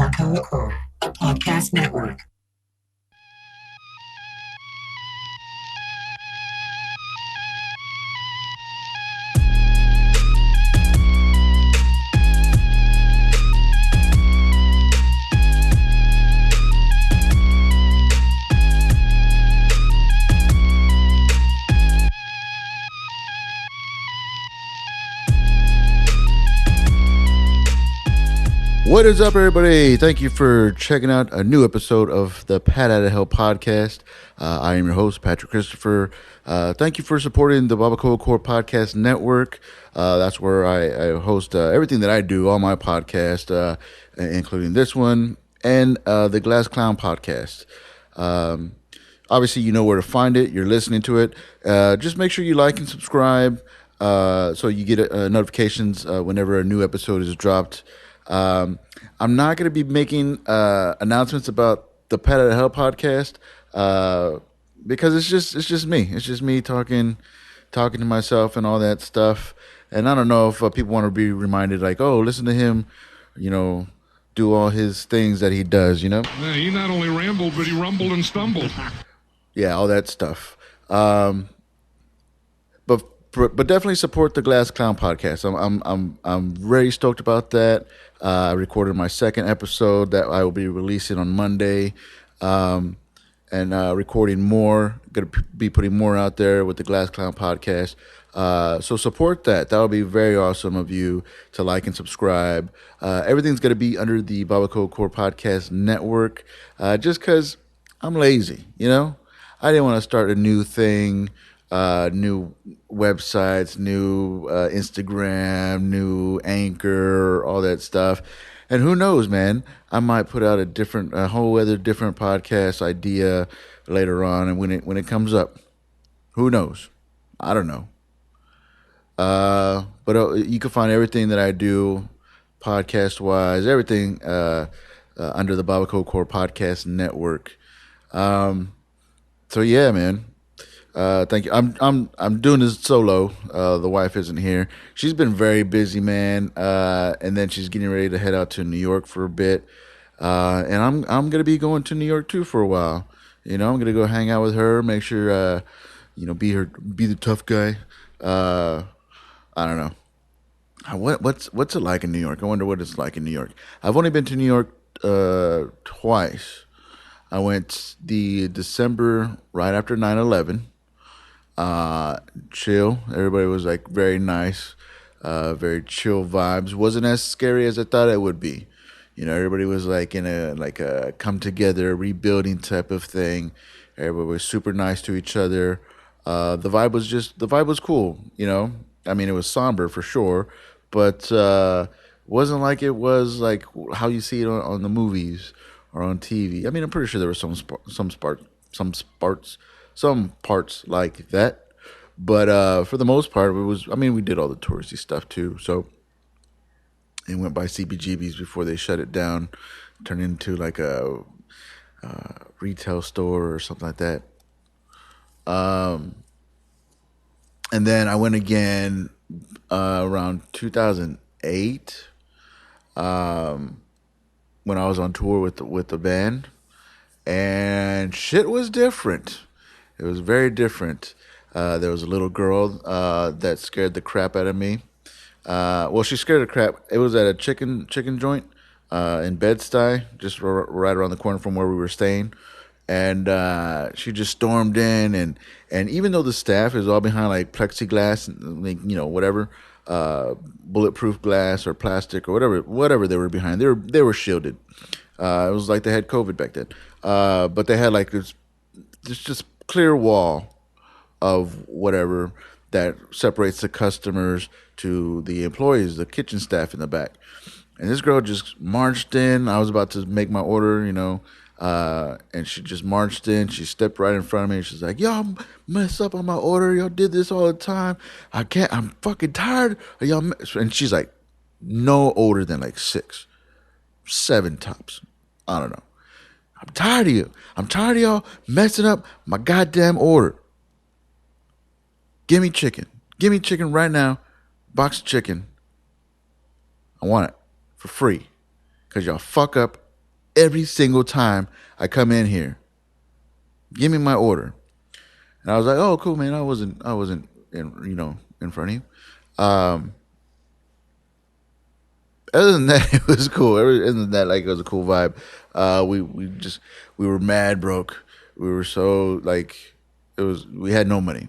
Baco Record Podcast Network. What is up, everybody? Thank you for checking out a new episode of the Pat Out of Hell podcast. I am your host, Patrick Christopher. Thank you for supporting the Babacoa Core Podcast Network. That's where I host everything that I do, all my podcasts, including this one and the Glass Clown podcast. Obviously, you know where to find it. You're listening to it. Just make sure you like and subscribe so you get notifications whenever a new episode is dropped. I'm not going to be making announcements about the Pat Out of Hell podcast because it's just me. It's just me talking to myself and all that stuff. And I don't know if people want to be reminded, like, oh, listen to him, do all his things that he does. Yeah, he not only rambled, but he rumbled and stumbled. Yeah, all that stuff. But definitely support the Glass Clown podcast. I'm very stoked about that. I recorded my second episode that I will be releasing on Monday, and recording more. Going to be putting more out there with the Glass Clown podcast. So support that. That would be very awesome of you to like and subscribe. Everything's going to be under the Babacoa Core Podcast Network, just because I'm lazy. I didn't want to start a new thing. New websites, new Instagram, new Anchor, all that stuff. And who knows, man? I might put out a whole other different podcast idea later on, and when it comes up, who knows? I don't know. But you can find everything that I do, podcast wise, everything under the Babacoa Core Podcast Network. So yeah, man. Thank you. I'm doing this solo. The wife isn't here. She's been very busy, man. And then she's getting ready to head out to New York for a bit. And I'm gonna be going to New York too for a while. I'm gonna go hang out with her, make sure be the tough guy. I don't know. What's it like in New York? I wonder what it's like in New York. I've only been to New York twice. I went the December right after 9/11. Chill. Everybody was like very nice, very chill vibes. Wasn't as scary as I thought it would be. Everybody was like in a come together rebuilding type of thing. Everybody was super nice to each other. The vibe was cool. I mean, it was somber for sure, but wasn't like it was like how you see it on the movies or on TV. I mean, I'm pretty sure there were some parts like that, but for the most part, it was. I mean, we did all the touristy stuff too. So it went by CBGB's before they shut it down, turned into like a retail store or something like that. And then I went again around 2008 when I was on tour with the band, and shit was different. It was very different. There was a little girl that scared the crap out of me. Well, she scared the crap. It was at a chicken joint in Bed-Stuy, just right around the corner from where we were staying. And she just stormed in, and even though the staff is all behind like plexiglass, whatever, bulletproof glass or plastic or whatever they were behind, they were shielded. It was like they had COVID back then, but they had like this just clear wall of whatever that separates the customers to the employees, the kitchen staff in the back. And this girl just marched in. I was about to make my order, and she just marched in. She stepped right in front of me, and she's like, "Y'all mess up on my order. Y'all did this all the time. I'm fucking tired of y'all." And she's like, no older than like 6, 7 tops. I don't know. "I'm tired of you. I'm tired of y'all messing up my goddamn order. Give me chicken. Give me chicken right now. Box of chicken. I want it for free. Because y'all fuck up every single time I come in here. Give me my order. And I was like, oh, cool, man. I wasn't in front of you. Other than that, it was cool. Other than that, like, it was a cool vibe. We were mad broke. We were so like, we had no money.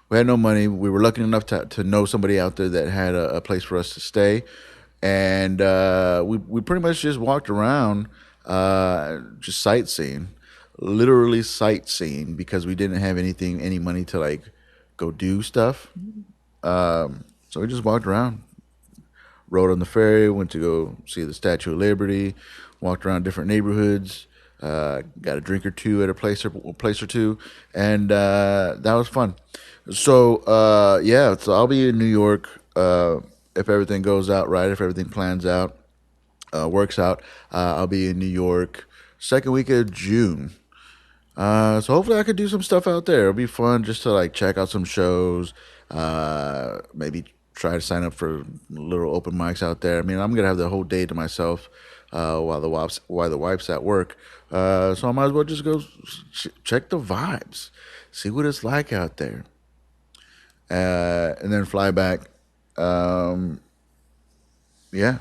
We had no money. We were lucky enough to know somebody out there that had a place for us to stay, and we pretty much just walked around, just sightseeing, literally sightseeing, because we didn't have any money to like go do stuff. So we just walked around, rode on the ferry, went to go see the Statue of Liberty, walked around different neighborhoods, got a drink or two at a place or two, and that was fun. So yeah, so I'll be in New York if everything goes out right, if everything plans out, works out. I'll be in New York second week of June. So hopefully I could do some stuff out there. It'll be fun just to like check out some shows. Maybe try to sign up for little open mics out there. I mean, I'm gonna have the whole day to myself while the wife's at work. So I might as well just go check the vibes, see what it's like out there, and then fly back. Um, yeah,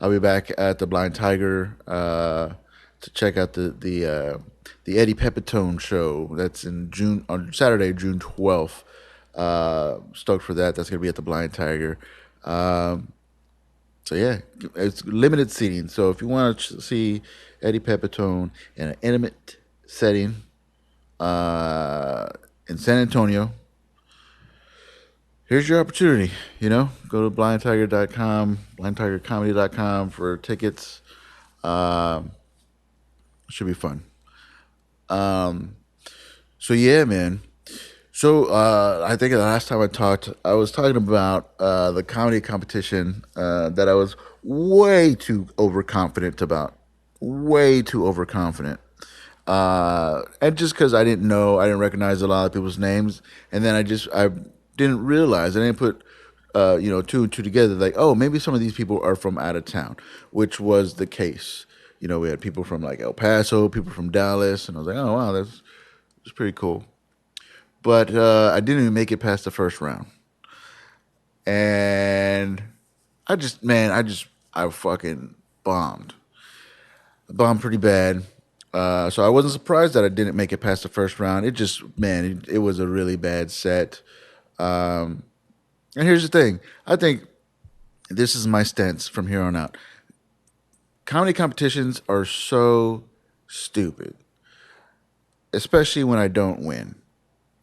I'll be back at the Blind Tiger to check out the Eddie Pepitone show. That's in June, on Saturday, June 12th. Stoked for that. That's gonna be at the Blind Tiger. Um, so yeah, it's limited seating. So if you want to see Eddie Pepitone in an intimate setting uh, in San Antonio, here's your opportunity. Go to blindtiger.com, blindtigercomedy.com for tickets. Um, should be fun. Um, so yeah, man. So I think the last time I talked, I was talking about the comedy competition that I was way too overconfident about, way too overconfident, and just because I didn't recognize a lot of people's names, and then I didn't realize, I didn't put two and two together, like, oh, maybe some of these people are from out of town, which was the case. We had people from like El Paso, people from Dallas, and I was like, oh wow, that's pretty cool. But I didn't even make it past the first round, and I fucking bombed, bombed pretty bad. So I wasn't surprised that I didn't make it past the first round. It just, man, it was a really bad set. Um, and here's the thing: I think this is my stance from here on out. Comedy competitions are so stupid, especially when I don't win.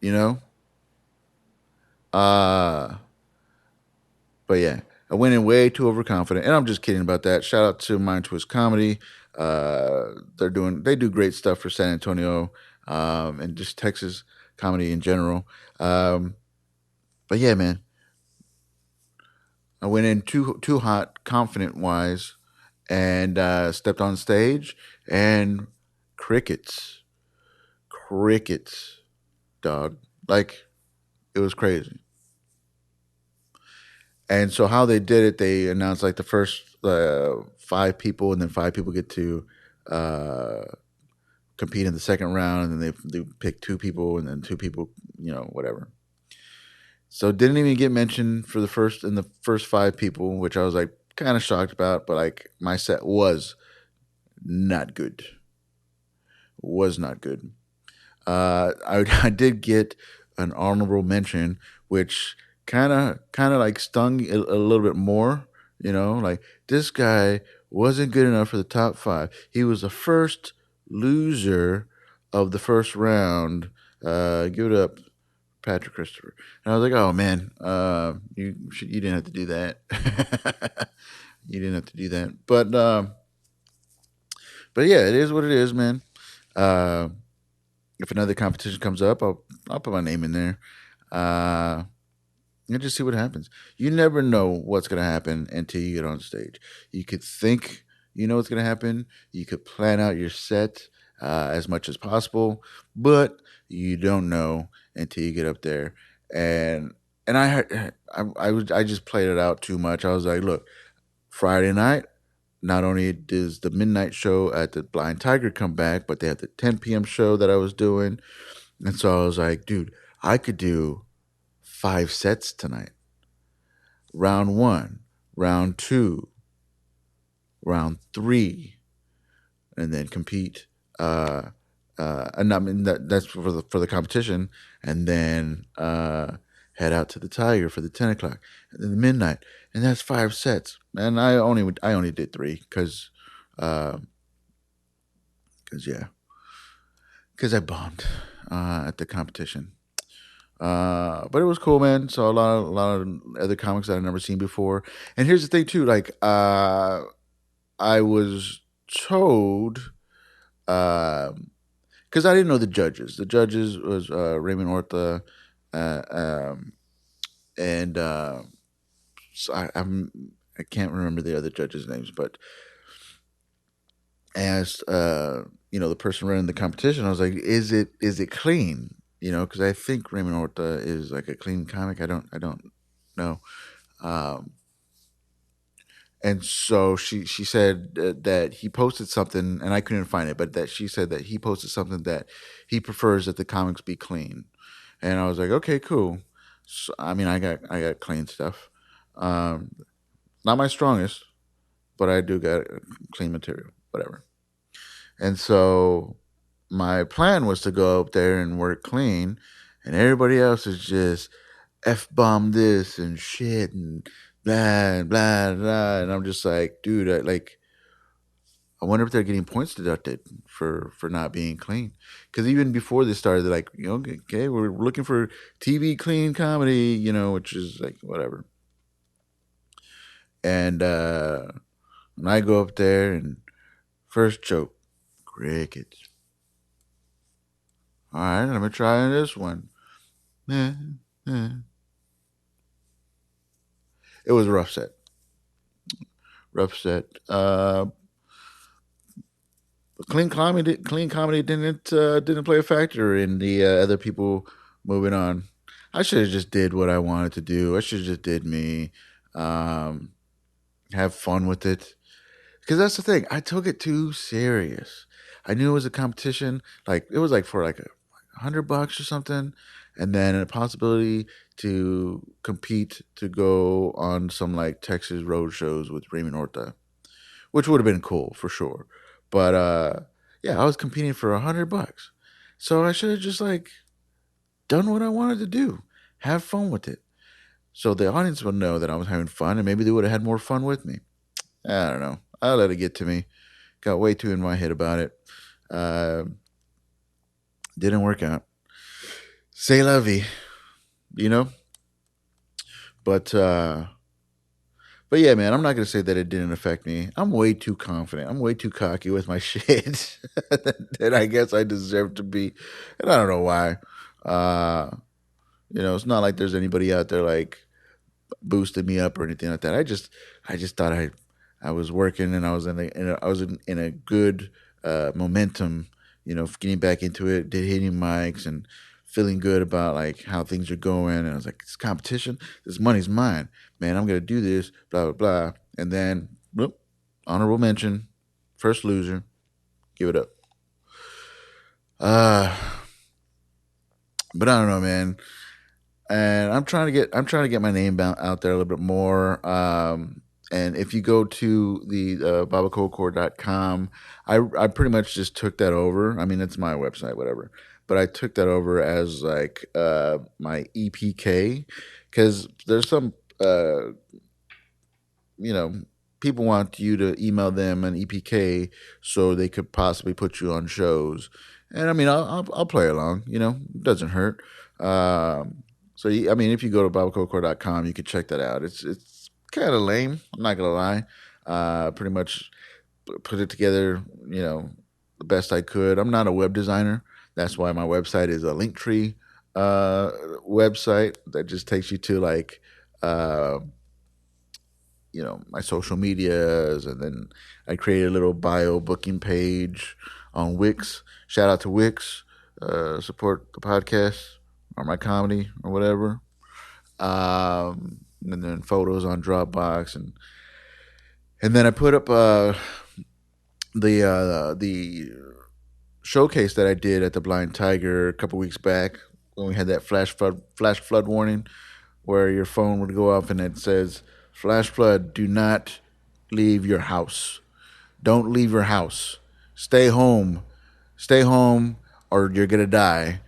You know. Uh, But yeah, I went in way too overconfident, and I'm just kidding about that. Shout out to Mind Twist Comedy. They do great stuff for San Antonio, and just Texas comedy in general. Um, but yeah, man, I went in too hot, confident wise, and stepped on stage, and crickets, crickets, dog. Like, it was crazy. And so how they did it, they announced like the first five people, and then five people get to uh, compete in the second round, and then they pick two people, and then two people, whatever. So didn't even get mentioned for the first five people, which I was like kind of shocked about, but like my set was not good, was not good. I did get an honorable mention, which kind of like stung a little bit more. Like, this guy wasn't good enough for the top five. He was the first loser of the first round. Give it up, Patrick Christopher. And I was like, oh man, you didn't have to do that. You didn't have to do that. But yeah, it is what it is, man. Uh, if another competition comes up, I'll put my name in there. Uh, and just see what happens. You never know what's going to happen until you get on stage. You could think you know what's going to happen. You could plan out your set as much as possible, but you don't know until you get up there. And I just played it out too much. I was like, look, Friday night, not only does the midnight show at the Blind Tiger come back, but they have the 10 p.m. show that I was doing. And so I was like, dude, I could do 5 sets tonight. Round one, round two, round three, and then compete. And I mean that's for the competition, and then head out to the Tiger for the 10 o'clock, and then the midnight, and that's 5 sets. And I only did three because yeah, because I bombed at the competition. But it was cool, man. Saw a lot of other comics that I've never seen before. And here's the thing too, like I was told because I didn't know the judges. The judges was Raymond Orta, uh, um, and so I can't remember the other judges' names, but asked the person running the competition. I was like, is it clean? Because I think Raymond Orta is like a clean comic. I don't know. Um, and so she said that he posted something, and I couldn't find it, but that she said that he posted something that he prefers that the comics be clean. And I was like, okay, cool. So, I mean, I got clean stuff. Um, Not my strongest, but I do got clean material, whatever. And so my plan was to go up there and work clean, and everybody else is just f bomb this and shit and blah blah blah. And I'm just like, dude, I wonder if they're getting points deducted for not being clean. Because even before this started, they're like, okay, we're looking for TV clean comedy, which is like whatever. And when I go up there and first joke, crickets. All right, let me try this one. Eh, eh. It was a rough set. Rough set. Clean comedy didn't play a factor in the other people moving on. I should have just did what I wanted to do. I should have just did me. Um, have fun with it. Because that's the thing. I took it too serious. I knew it was a competition. Like it was like for like $100 or something, and then a possibility to compete to go on some like Texas road shows with Raymond Orta, which would have been cool for sure. But yeah, I was competing for $100, so I should have just like done what I wanted to do, have fun with it, so the audience would know that I was having fun, and maybe they would have had more fun with me. I don't know. I let it get to me. Got way too in my head about it. Uh, didn't work out. C'est la vie, you know. But but yeah, man, I'm not gonna say that it didn't affect me. I'm way too confident. I'm way too cocky with my shit that I guess I deserve to be, and I don't know why. Uh, it's not like there's anybody out there like boosting me up or anything like that. I just thought I was working and I was in a good momentum, getting back into it, did hitting mics and feeling good about like how things are going. And I was like, this competition, this money's mine, man. I'm gonna do this, blah blah blah. And then, whoop, honorable mention, first loser, give it up. Uh, but I don't know, man. And I'm trying to get my name out there a little bit more. And if you go to the babacocore.com, I pretty much just took that over. I mean, it's my website, whatever. But I took that over as like my EPK because there's some you know people want you to email them an EPK so they could possibly put you on shows. And I mean, I'll play along. It doesn't hurt. So I mean, if you go to babacocore.com, you can check that out. It's kind of lame. I'm not gonna lie. Pretty much put it together. The best I could. I'm not a web designer. That's why my website is a Linktree website that just takes you to like uh, my social medias, and then I created a little bio booking page on Wix. Shout out to Wix. Support the podcast or my comedy or whatever. And then photos on Dropbox, And then I put up the showcase that I did at the Blind Tiger a couple weeks back when we had that flash flood warning, where your phone would go off and it says, "Flash flood, do not leave your house. Don't leave your house. Stay home. Stay home, or you're gonna die."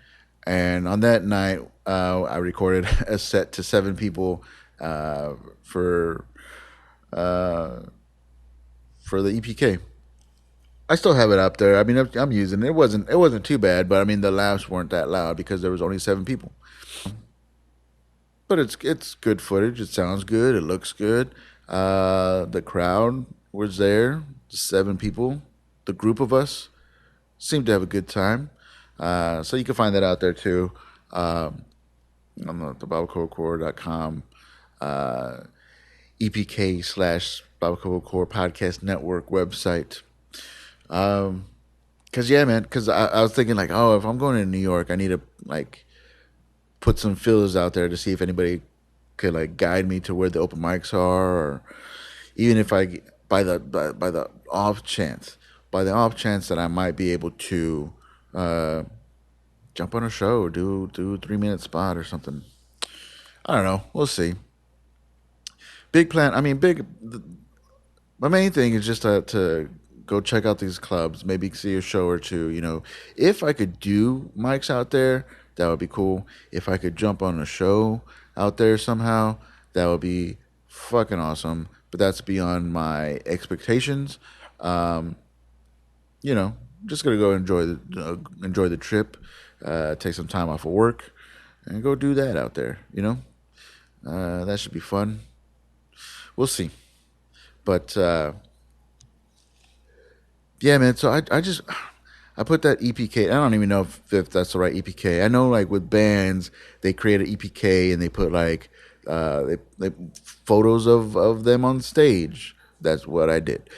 And on that night, I recorded a set to 7 people uh, for uh, for the EPK. I still have it up there. I mean, I'm using it. It wasn't too bad, but I mean, the laughs weren't that loud because there was only 7 people. But it's good footage. It sounds good. It looks good. The crowd was there. 7 people. The group of us seemed to have a good time. So you can find that out there too. On the BibleCoreCore.com, EPK/Bible Core Podcast Network website. Cause yeah, man. Cause I was thinking like, oh, if I'm going to New York, I need to like put some feelers out there to see if anybody could like guide me to where the open mics are, or even if I by the off chance, that I might be able to uh, jump on a show, do a 3 minute spot or something. I don't know. We'll see. Big plan. I mean, big. My main thing is just to go check out these clubs, maybe see a show or two. If I could do mics out there, that would be cool. If I could jump on a show out there somehow, that would be fucking awesome. But that's beyond my expectations. Um, just gonna go enjoy the trip, take some time off of work, and go do that out there. That should be fun. We'll see. But yeah, man. So I put that EPK. I don't even know if that's the right EPK. I know like with bands, they create an EPK and they put like they photos of them on stage. That's what I did.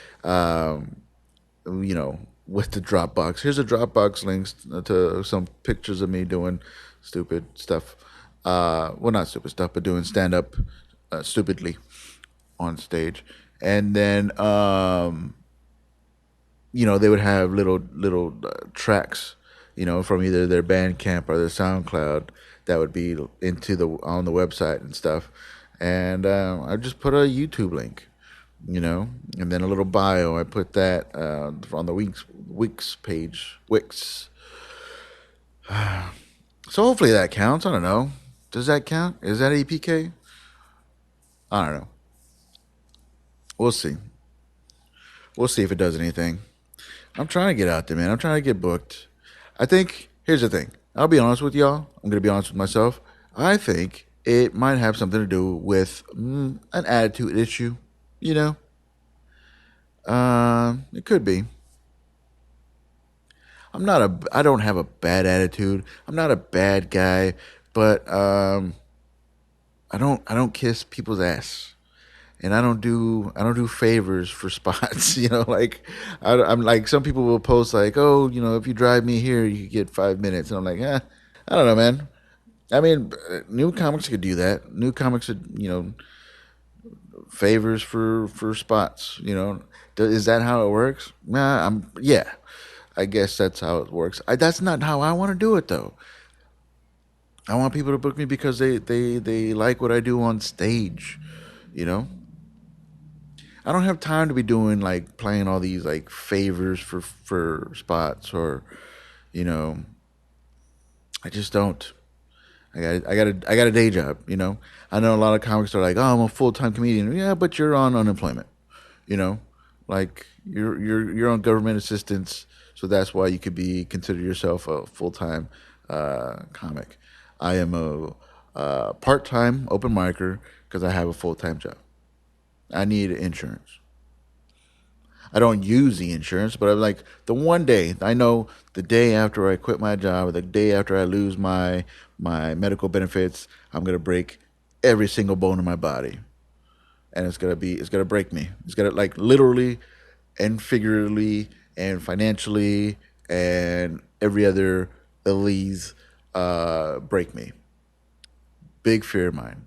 With the Dropbox. Here's a Dropbox links to some pictures of me doing stupid stuff. Well, not stupid stuff, but doing stand up stupidly on stage. And then they would have little tracks, from either their Bandcamp or their SoundCloud that would be on the website and stuff. And I just put a YouTube link, and then a little bio. I put that on the Wix page. Wix. So hopefully that counts. I don't know. Does that count? Is that EPK? I don't know. We'll see. We'll see if it does anything. I'm trying to get out there, man. I'm trying to get booked. I think, here's the thing. I'll be honest with y'all. I'm going to be honest with myself. I think it might have something to do with an attitude issue, you know? It could be. I don't have a bad attitude. I'm not a bad guy, but I don't kiss people's ass. And I don't do favors for spots. Like I'm like, some people will post like, oh, if you drive me here, you could get 5 minutes, and I'm like, I don't know, man. I mean, new comics could do that. New comics could, favors for spots. Is that how it works? Yeah. I guess that's how it works. That's not how I want to do it though. I want people to book me because they like what I do on stage. You know. I don't have time to be doing like playing all these like favors for spots, or you know I just don't. I got a day job. I know a lot of comics are like, oh, I'm a full-time comedian. Yeah, but you're on unemployment. You know, like you're on government assistance, so that's why you could be consider yourself a full-time comic. I am a part-time open micer because I have a full-time job. I need insurance. I don't use the insurance, but I'm like, the one day I know, the day after I quit my job, or the day after I lose my medical benefits, I'm gonna break every single bone in my body, and it's gonna break me. It's gonna, like, literally and figuratively and financially and every other Elise break me. Big fear of mine.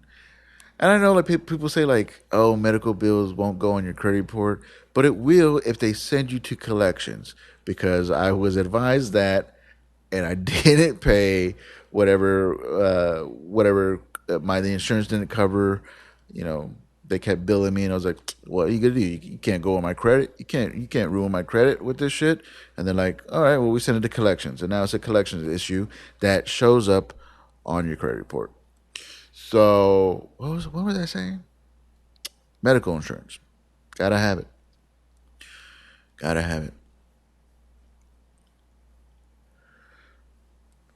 And I know like people say like, oh, medical bills won't go on your credit report, but it will if they send you to collections because I was advised that, and I didn't pay whatever my the insurance didn't cover. You know, they kept billing me, and I was like, "What are you gonna do? You can't go on my credit. You can't ruin my credit with this shit." And they're like, "All right, well, we send it to collections, and now it's a collections issue that shows up on your credit report." So what was I saying? Medical insurance, gotta have it. Gotta have it.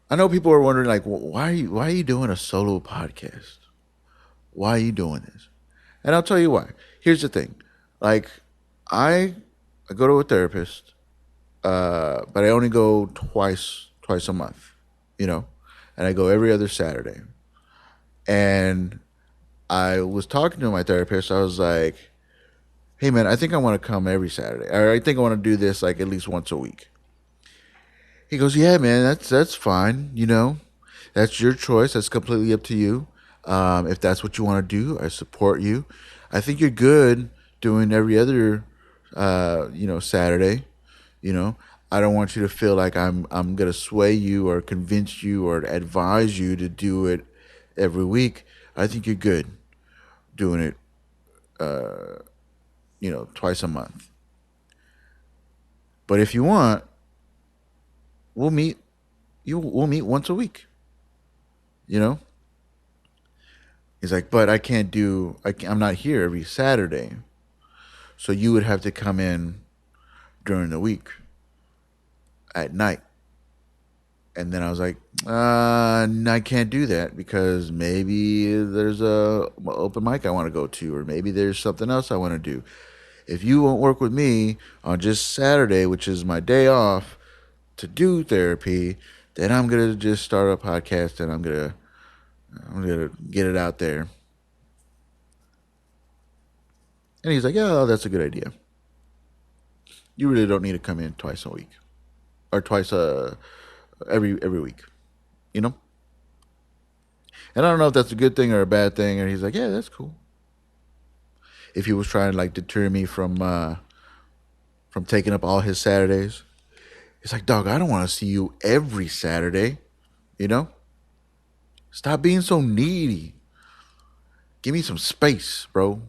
I know people are wondering like, why are you doing a solo podcast? Why are you doing this? And I'll tell you why. Here's the thing. Like, I I go to a therapist, but I only go twice a month, you know, and I go every other Saturday. And I was talking to my therapist. I was like, "Hey, man, I think I want to come every Saturday. Or I think I want to do this like at least once a week." He goes, "Yeah, man, that's fine. That's your choice. That's completely up to you. If that's what you want to do, I support you. I think you're good doing every other, Saturday. You know, I don't want you to feel like I'm gonna sway you or convince you or advise you to do it every week. I think you're good doing it, twice a month. But if you want, we'll meet. We'll meet once a week. You know." He's like, "But I can't do. I'm not here every Saturday, so you would have to come in during the week at night." And then I was like, I can't do that because maybe there's a open mic I want to go to, or maybe there's something else I want to do. If you won't work with me on just Saturday, which is my day off to do therapy, then I'm gonna just start a podcast and I'm gonna get it out there." And he's like, "Yeah, that's a good idea. You really don't need to come in twice a week or twice every week, you know." And I don't know if that's a good thing or a bad thing. And he's like, "Yeah, that's cool." If he was trying to like deter me from taking up all his Saturdays, he's like, "Dog, I don't want to see you every Saturday. You know, stop being so needy. Give me some space, bro.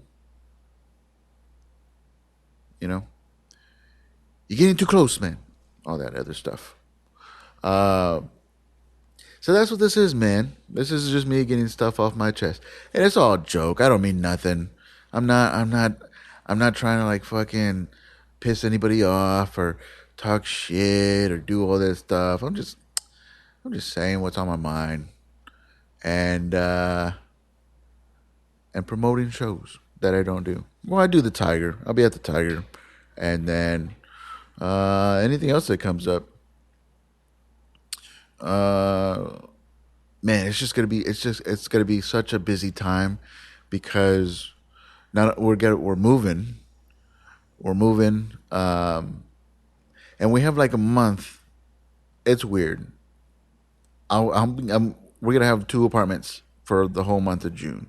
You know, you're getting too close, man." All that other stuff. Uh, so that's what this is, man. This is just me getting stuff off my chest, and it's all a joke. I don't mean nothing. I'm not. I'm not. I'm not trying to like fucking piss anybody off or talk shit or do all this stuff. I'm just saying what's on my mind and and promoting shows that I don't do. Well, I do the Tiger. I'll be at the Tiger, and then anything else that comes up. Uh, Man, it's gonna be such a busy time because now we're moving, and we have like a month. It's weird. We're gonna have two apartments for the whole month of June.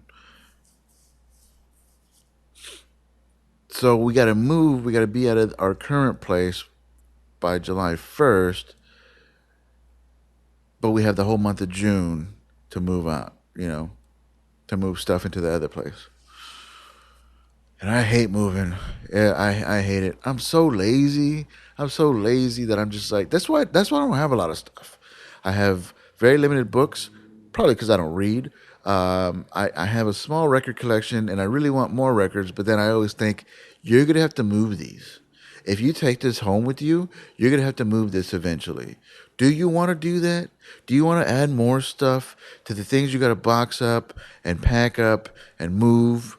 So we gotta move. We gotta be at our current place by July 1st, but we have the whole month of June to move out. To move stuff into the other place. And I hate moving. Yeah, I hate it. I'm so lazy. I'm so lazy that I'm just like that's why I don't have a lot of stuff. I have very limited books, probably because I don't read. I have a small record collection, and I really want more records. But then I always think you're gonna have to move these. If you take this home with you, you're gonna have to move this eventually. Do you want to do that? Do you want to add more stuff to the things you got to box up and pack up and move?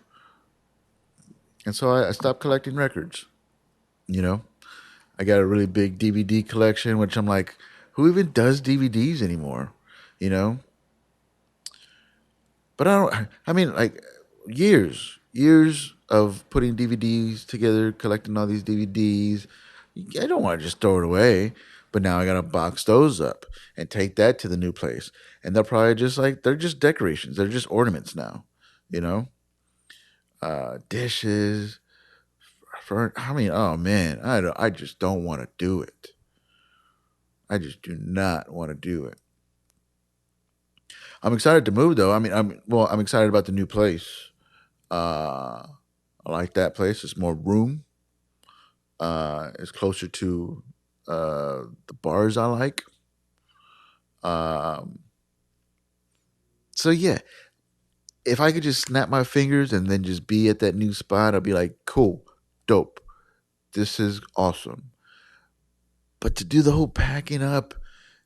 And so I stopped collecting records. You know, I got a really big DVD collection, which I'm like, who even does DVDs anymore? You know, but I don't. I mean, like years of putting DVDs together, collecting all these DVDs. I don't want to just throw it away. But now I gotta box those up and take that to the new place, and they'll probably just like they're just decorations. They're just ornaments now. You know. dishes. I mean, oh man, I just don't want to do it. I just do not want to do it. I'm excited to move though. I'm excited about the new place. Uh, I like that place. It's more room. It's closer to the bars I like. Um, so yeah, if I could just snap my fingers and then just be at that new spot, I'd be like, cool, dope. This is awesome. But to do the whole packing up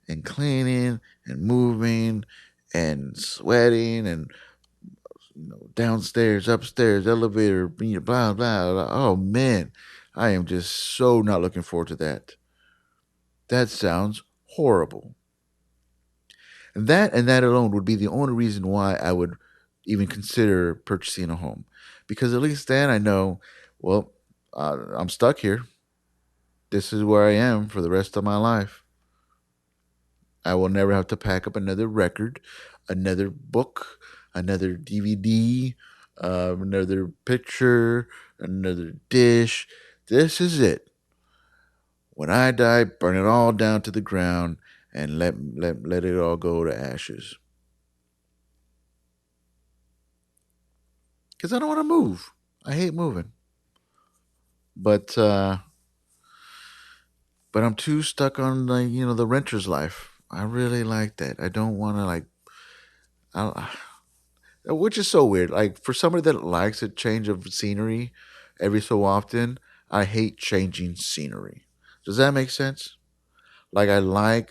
and cleaning and moving and sweating and downstairs, upstairs, elevator, blah, blah, blah. Oh man, I am just so not looking forward to that. That sounds horrible. And that alone would be the only reason why I would even consider purchasing a home. Because at least then I know, well, I'm stuck here. This is where I am for the rest of my life. I will never have to pack up another record, another book, another DVD, another picture, another dish. This is it. When I die, burn it all down to the ground and let it all go to ashes. Because I don't want to move. I hate moving. But I'm too stuck on the renter's life. I really like that. I don't want to I, which is so weird. Like for somebody that likes a change of scenery every so often, I hate changing scenery. Does that make sense? Like I like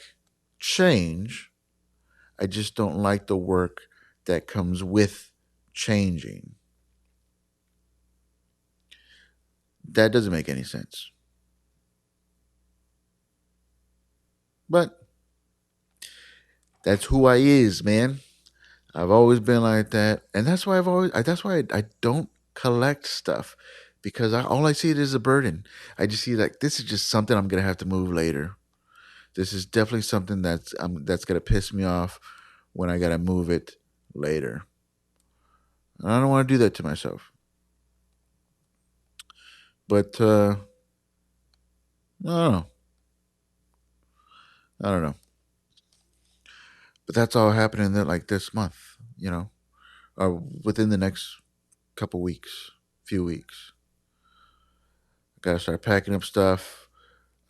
change. I just don't like the work that comes with changing. That doesn't make any sense. But that's who I is, man. I've always been like that, and that's why that's why I don't collect stuff because all I see it is a burden. I just see like this is just something I'm gonna have to move later. This is definitely something that's gonna piss me off when I gotta move it later. And I don't want to do that to myself. But I don't know. I don't know. But that's all happening there like this month, or within the next couple weeks, few weeks. Gotta start packing up stuff.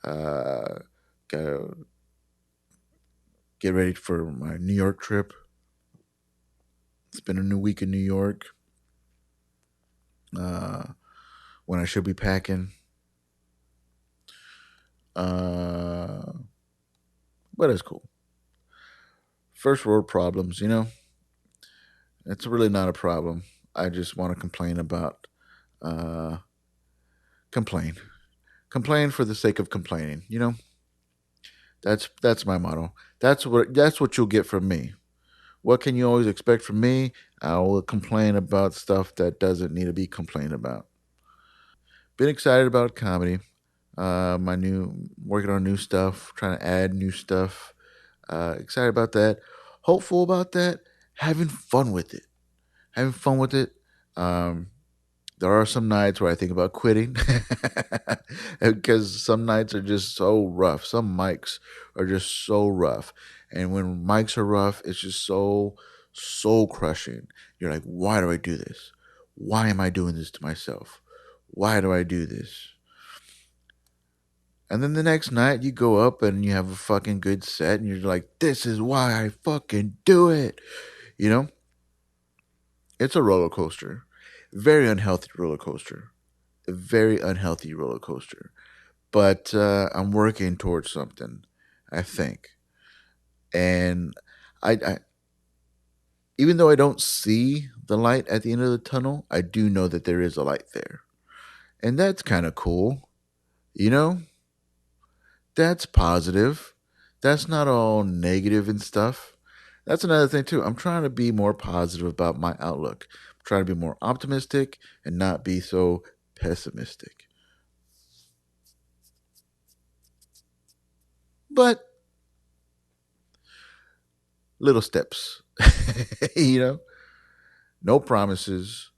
Uh, Gotta get ready for my New York trip. It's been a new week in New York. Uh, when I should be packing. Uh, but it's cool. First world problems, it's really not a problem. I just want to complain about uh, complain, complain for the sake of complaining. That's my motto. That's what you'll get from me. What can you always expect from me? I will complain about stuff that doesn't need to be complained about. Been excited about comedy. My new working on new stuff, trying to add new stuff. Excited about that. Hopeful about that. Having fun with it. Having fun with it. Um, there are some nights where I think about quitting because some nights are just so rough. Some mics are just so rough. And when mics are rough, it's just so, so crushing. You're like, why do I do this? Why am I doing this to myself? Why do I do this? And then the next night you go up and you have a fucking good set and you're like, this is why I fucking do it. You know? It's a roller coaster. Very unhealthy roller coaster. A very unhealthy roller coaster. But I'm working towards something, I think. And I even though I don't see the light at the end of the tunnel, I do know that there is a light there. And that's kind of cool. You know? That's positive. That's not all negative and stuff. That's another thing too. I'm trying to be more positive about my outlook. I'm trying to be more optimistic and not be so pessimistic. But little steps. you know, no promises,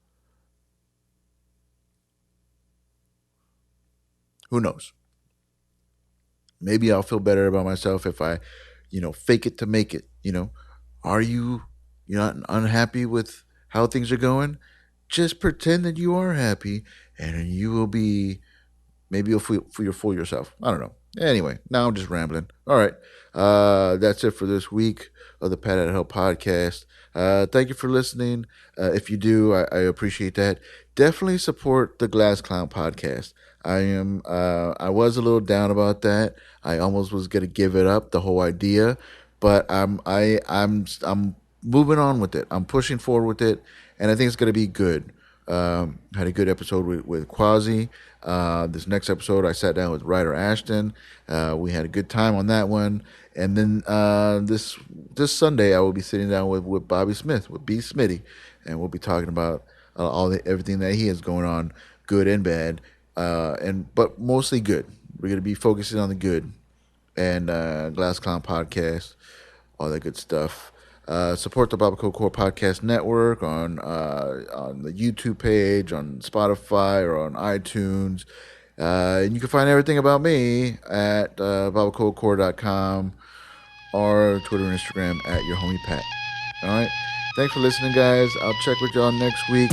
Who knows? Maybe I'll feel better about myself if I, fake it to make it. Are you're not unhappy with how things are going? Just pretend that you are happy, and you will be. Maybe you'll fool yourself. I don't know. Anyway, now I'm just rambling. All right, that's it for this week of the Pat at Help podcast. Thank you for listening. If you do, I appreciate that. Definitely support the Glass Clown podcast. I was a little down about that. I almost was gonna give it up, the whole idea, but I'm moving on with it. I'm pushing forward with it, and I think it's gonna be good. Had a good episode with Quasi. This next episode, I sat down with Ryder Ashton. We had a good time on that one. And then this Sunday, I will be sitting down with Bobby Smith, with B. Smitty, and we'll be talking about everything that he has going on, good and bad, but mostly good. We're gonna be focusing on the good, and Glass Clown podcast, all that good stuff. Support the Baba Core Podcast Network on the YouTube page, on Spotify, or on iTunes. And you can find everything about me at babacocore.com or Twitter and Instagram at your homie Pat. All right. Thanks for listening, guys. I'll check with y'all next week.